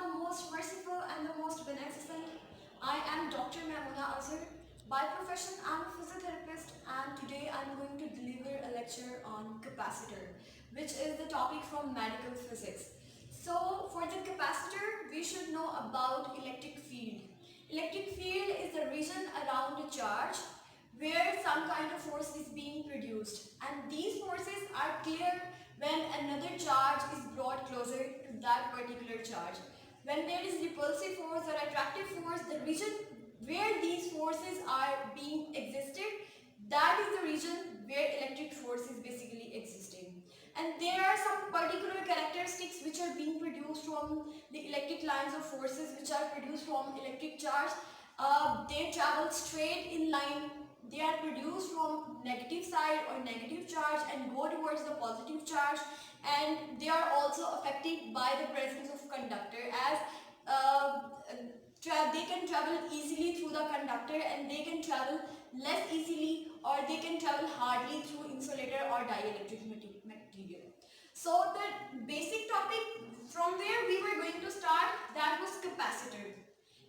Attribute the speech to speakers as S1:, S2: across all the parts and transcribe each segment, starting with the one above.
S1: the most merciful and the most beneficent. I am Dr. Maimuna Azhar. By profession, I'm a physiotherapist, and today I'm going to deliver a lecture on capacitor, which is the topic from medical physics. So, for the capacitor, we should know about electric field. Electric field is the region around a charge where some kind of force is being produced, and these forces are clear when another charge is brought closer to that particular charge. When there is repulsive force or attractive force, the region where these forces are being existed, that is the region where electric force is basically existing. And there are some particular characteristics which are being produced from the electric lines of forces which are produced from electric charge. They travel straight in line. They are produced from negative side or negative charge and go towards the positive charge, and they are also affected by the presence of conductor, as they can travel easily through the conductor and they can travel less easily, or they can travel hardly through insulator or dielectric material. So the basic topic from where we were going to start, that was capacitor.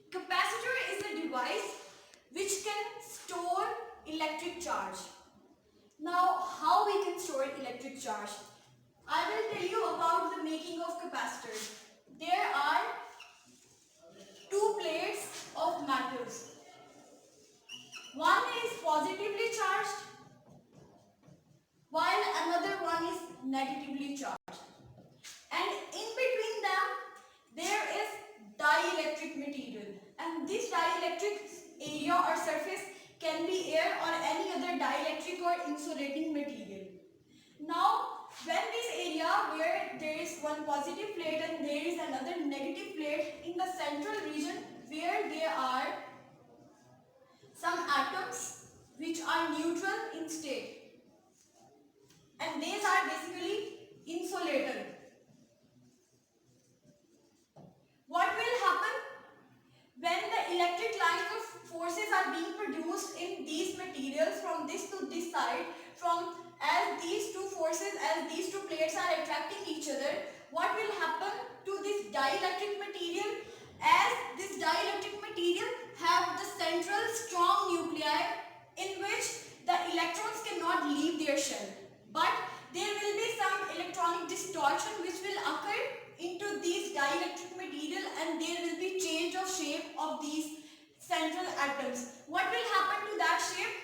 S1: Capacitor is a device which can store electric charge. Now, how we can store electric charge? I will tell you about the making of capacitors. There are two plates of metals. One is positively charged, while another one is negatively charged. And in between them, there is dielectric material. And this dielectric area or surface can be air or any other dielectric or insulating material. Now, when this area where there is one positive plate and there is another negative plate, in the central region where there are some atoms which are neutral in state, and these are basically insulator. What will happen when the electric lines of forces are being produced in these materials from this to this side, from as these two forces, as these two plates are attracting each other, what will happen to this dielectric material? As this dielectric material have the central strong nuclei in which the electrons cannot leave their shell, but there will be some electronic distortion which will occur into these dielectric material, and there will be change of shape of these central atoms. What will happen to that shape?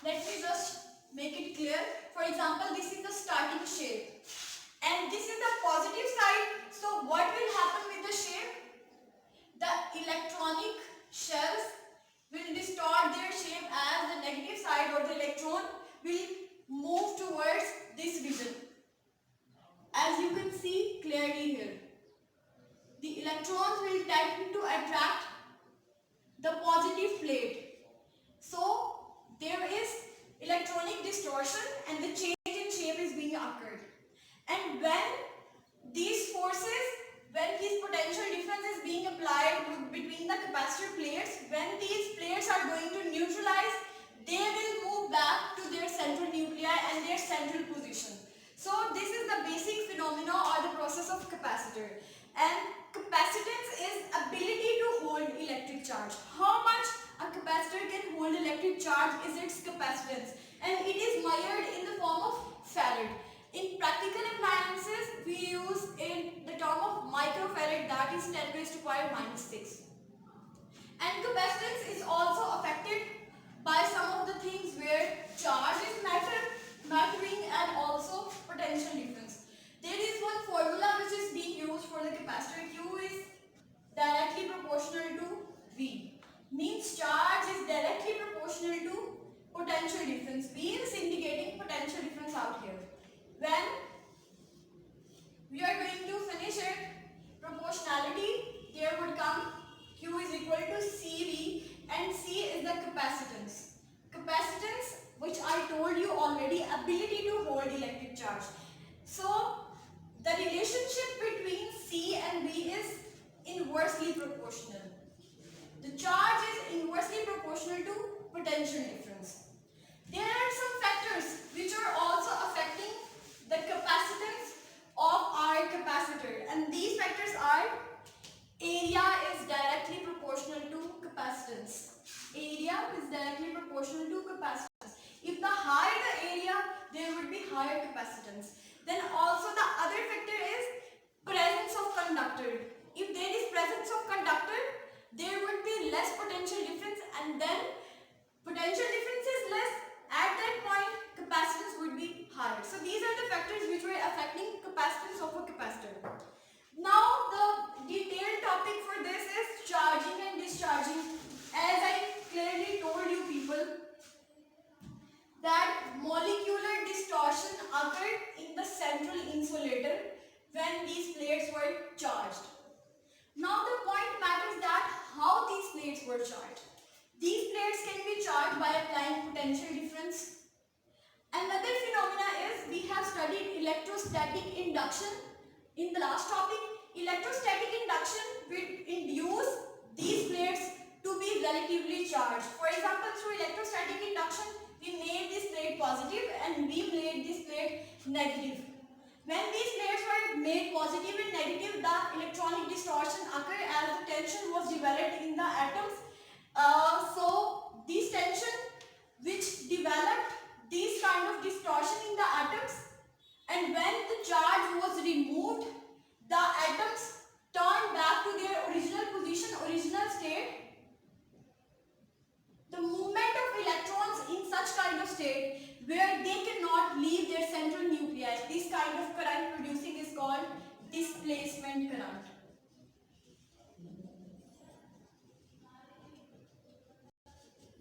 S1: Let me just make it clear. For example, this is the starting shape and this is the positive side. So what will happen with the shape? The electronic shells will distort their shape as the negative side or the electron will move towards this region. As you can see clearly here, the electrons will tend to attract the positive plate. So there is electronic distortion and the change in shape is being occurred. And when these forces, when this potential difference is being applied between the capacitor plates, when these plates are going to neutralize, they will move back to their central nuclei and their central position. So this is the basic phenomena or the process of capacitor. And capacitance is ability to hold electric charge. How much a capacitor can hold electric charge is its capacitance, and it is measured in the form of farad. In practical appliances, we use in the term of microfarad, that is 10 raised to power minus 6. And capacitance is also affected by some of the things where charge is mattering and also potential difference. There is one formula which is being used for the capacitor. Q is directly proportional to V. Means charge is directly proportional to potential difference. V is indicating potential difference out here. When we are going to finish it, proportionality, there would come Q is equal to CV, and C is the capacitance. Capacitance, which I told you already, ability to hold electric charge. So the relationship between C and V is inversely proportional. The charge is inversely proportional to potential difference. There are some factors which are also affecting the capacitance of our capacitor, and these factors are A, is directly proportional to capacitance. If the higher the area, there would be higher capacitance. Then also the other factor is presence of conductor. If there is presence of conductor, there would be less potential difference, and then potential difference is less. At that point, capacitance would be higher. So these are the factors which were affecting capacitance of a capacitor. Now the detailed topic for this is charging and discharging. As I clearly told you people, that molecular distortion occurred in the central insulator when these plates were charged. Now the point matters that how these plates were charged. These plates can be charged by applying potential difference. Another phenomena is we have studied electrostatic induction in the last topic. Electrostatic induction will induce these plates to be relatively charged. For example, through electrostatic induction, we made this plate positive and we made this plate negative. When these plates were made positive and negative, the electronic distortion occurred as the tension was developed in the atoms. So this tension which developed this kind of distortion in the atoms, and when the charge was removed, the atoms turned back to their original position, original state. The movement of electrons in such kind of state where they cannot leave their central nuclei, this kind of current producing is called displacement current.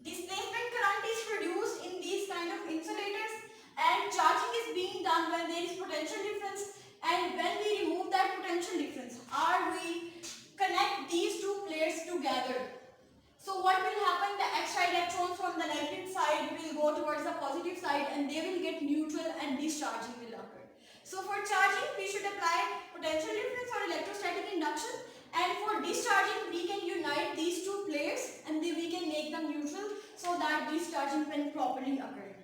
S1: Displacement current is produced in these kind of insulators, and charging is being done when there is potential difference, and when we remove that potential difference or we connect these two plates together. So what will happen? The extra electrons from the negative side will go towards the positive side and they will get neutral and discharging will occur. So for charging we should apply potential difference or electrostatic induction, and for discharging we can unite these two plates and then we can make them neutral so that discharging can properly occur.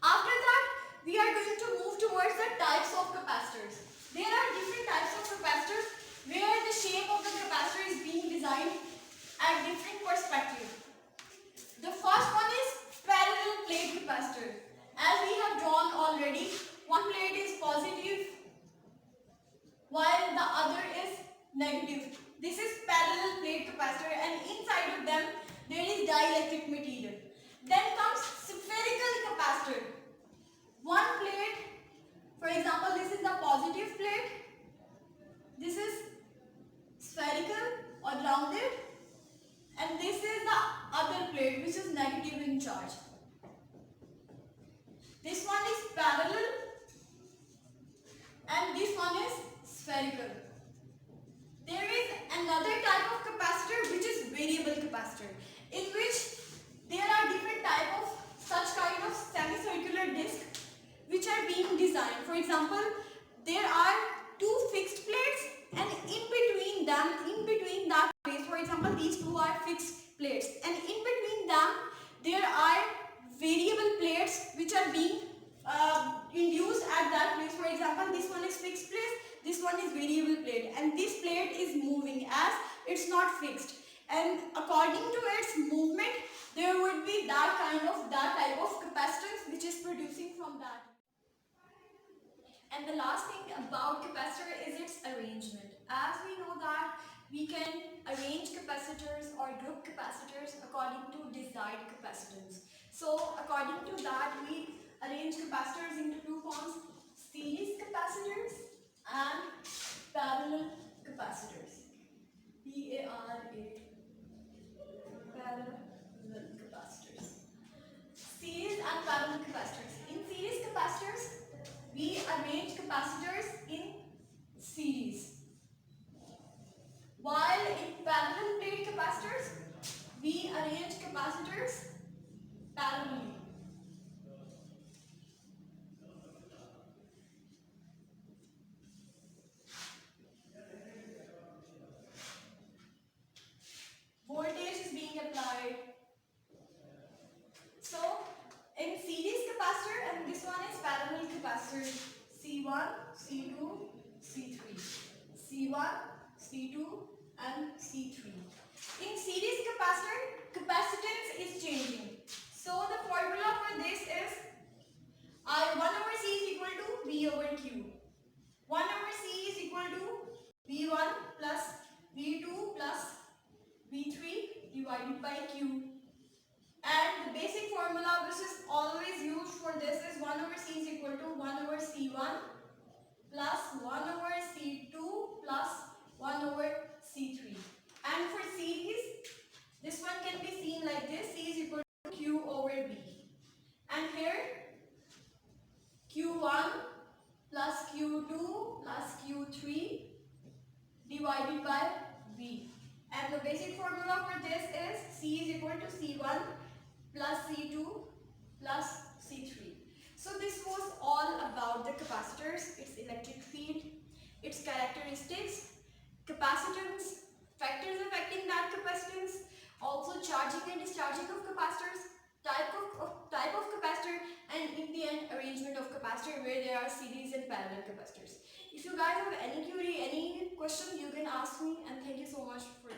S1: After that we are going to move towards the types of capacitors. There are different types of capacitors where the shape of the capacitor is being designed at different perspective. The first one is parallel plate capacitor. As we have drawn already, one plate is positive while the other is negative. This is parallel plate capacitor, and inside of them there is dielectric material. Then comes spherical capacitor. One plate, for example, this is the positive plate. This is spherical or rounded, and this is the other plate which is negative in charge. This one is parallel and this one is spherical. There is another type of capacitor which is variable capacitor, in which there are different type of such kind of semicircular discs which are being designed. For example, there are two fixed plates, and in between them, in between that place, for example, these two are fixed plates, and in between them there are variable plates which are being induced at that place. For example, this one is fixed place, this one is variable plate, and this plate is moving as it's not fixed, and according to its movement there would be that type of capacitance which is producing from that. And the last thing about capacitor is its arrangement. As we know that we can arrange capacitors or group capacitors according to desired capacitance. So according to that we arrange capacitors into two forms: series capacitors and parallel capacitors. Parallel capacitors. Series and parallel capacitors. In series capacitors we arrange capacitors in series, while in parallel plate capacitors we arrange capacitors parallelly. Voltage is being applied. So in series capacitor, and this one is parallel capacitor, C1, C2, C3, C1, C2 and C3. In series capacitor, capacitance is changing. So the formula for this is 1 over C is equal to V over Q. 1 over C is equal to V1 plus V2 plus V3 divided by Q. And the basic formula which is always used for this is 1 over C is equal to 1 over C1 plus 1 over C2 plus 1 over C3. And for series, this one can be seen like this. C is equal to Q over V. And here, Q1 plus Q2 plus Q3 divided by V. And the basic formula for this is C is equal to C1 plus C2 plus C3. So this was all about the capacitors, its electric field, its characteristics, capacitance, factors affecting that capacitance, also charging and discharging of capacitors, type of capacitor, and in the end arrangement of capacitor where there are series and parallel capacitors. If you guys have any query, any question, you can ask me, and thank you so much for